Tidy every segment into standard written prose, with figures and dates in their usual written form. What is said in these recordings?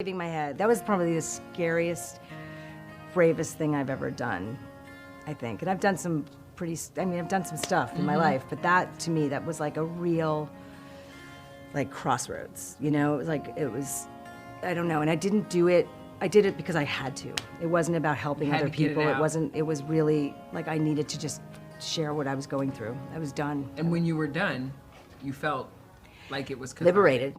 Shaving my head. That was probably the scariest, bravest thing I've ever done, I think. And I've done some I've done some stuff in my life, but that, to me, that was like a real, like, crossroads, you know? It was, I don't know, and I didn't do it, I did it because I had to. It wasn't about helping other people. It was really, like, I needed to just share what I was going through. I was done. And when you were done, you felt like it was liberated.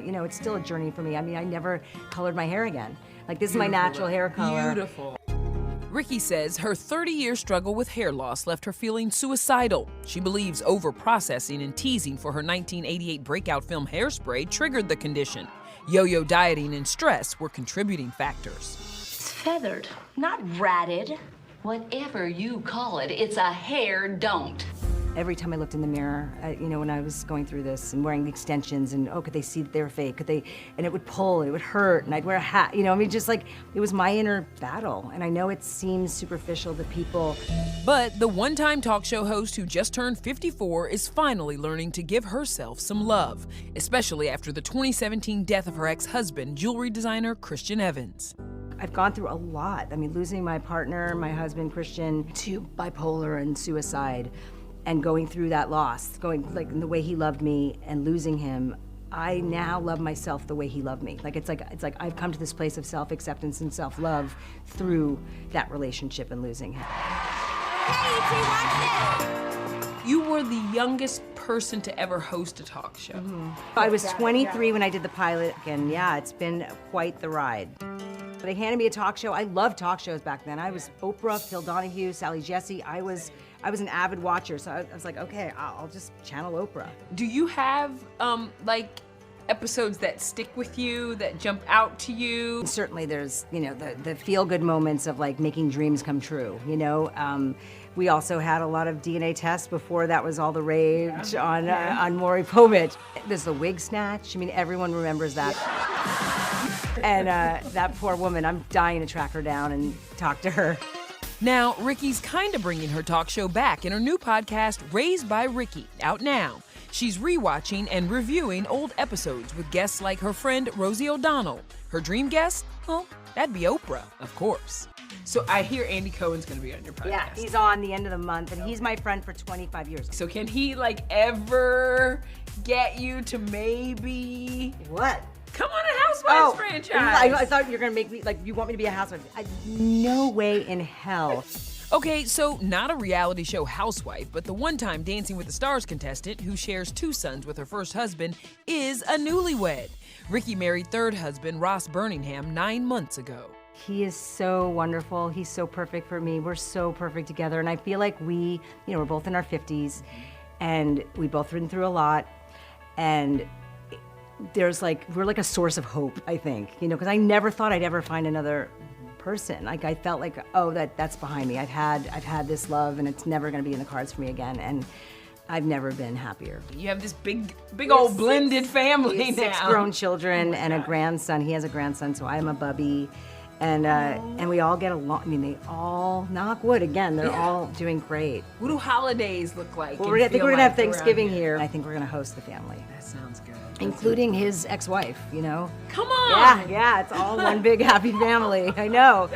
You know, it's still a journey for me. I mean, I never colored my hair again. Like, this is my natural hair color. Beautiful. Ricki says her 30-year struggle with hair loss left her feeling suicidal. She believes over-processing and teasing for her 1988 breakout film Hairspray triggered the condition. Yo-yo dieting and stress were contributing factors. It's feathered, not ratted. Whatever you call it, it's a hair don't. Every time I looked in the mirror, you know, when I was going through this and wearing the extensions and, oh, could they see that they were fake? Could they, and it would pull and it would hurt and I'd wear a hat, you know, I mean, just like, it was my inner battle. And I know it seems superficial to people. But the one-time talk show host who just turned 54 is finally learning to give herself some love, especially after the 2017 death of her ex-husband, jewelry designer Christian Evans. I've gone through a lot. I mean, losing my partner, my husband, Christian, to bipolar and suicide. And going through that loss, going like in the way he loved me and losing him, I now love myself the way he loved me. It's like I've come to this place of self-acceptance and self-love through that relationship and losing him. You were the youngest person to ever host a talk show. Mm-hmm. I was 23 when I did the pilot, and yeah, it's been quite the ride. They handed me a talk show. I loved talk shows back then. I was Oprah, Phil Donahue, Sally Jesse. I was an avid watcher, so I was like, okay, I'll just channel Oprah. Do you have like episodes that stick with you, that jump out to you? And certainly there's, you know, the feel-good moments of like making dreams come true, you know? We also had a lot of DNA tests before that was all the rage on Maury Povich. There's the wig snatch. I mean, everyone remembers that. And that poor woman, I'm dying to track her down and talk to her. Now, Ricki's kind of bringing her talk show back in her new podcast, Raised by Ricki, out now. She's rewatching and reviewing old episodes with guests like her friend Rosie O'Donnell. Her dream guest? Well, that'd be Oprah, of course. So I hear Andy Cohen's gonna be on your podcast. Yeah, he's on the end of the month, and he's my friend for 25 years. So can he like ever get you to maybe... What? Come on a Housewives franchise. I thought you were gonna make me, like, you want me to be a housewife. No way in hell. Okay, so not a reality show housewife, but the one-time Dancing with the Stars contestant who shares 2 sons with her first husband is a newlywed. Ricki married third husband Ross Birmingham 9 months ago. He is so wonderful. He's so perfect for me. We're so perfect together. And I feel like we, you know, we're both in our 50s and we've both ridden through a lot. And there's like, we're like a source of hope, I think, you know, because I never thought I'd ever find another person. Like, I felt like, oh, that's behind me. I've had this love and it's never gonna be in the cards for me again. And I've never been happier. You have this big old blended family now. 6 grown children and a grandson. He has a grandson, so I'm a bubby. And we all get along. I mean, they all, knock wood again, they're all doing great. What do holidays look like? Well, I think we're gonna have Thanksgiving here. I think we're gonna host the family. That sounds good. Including his ex-wife, you know? Come on! Yeah, it's all one big happy family, I know.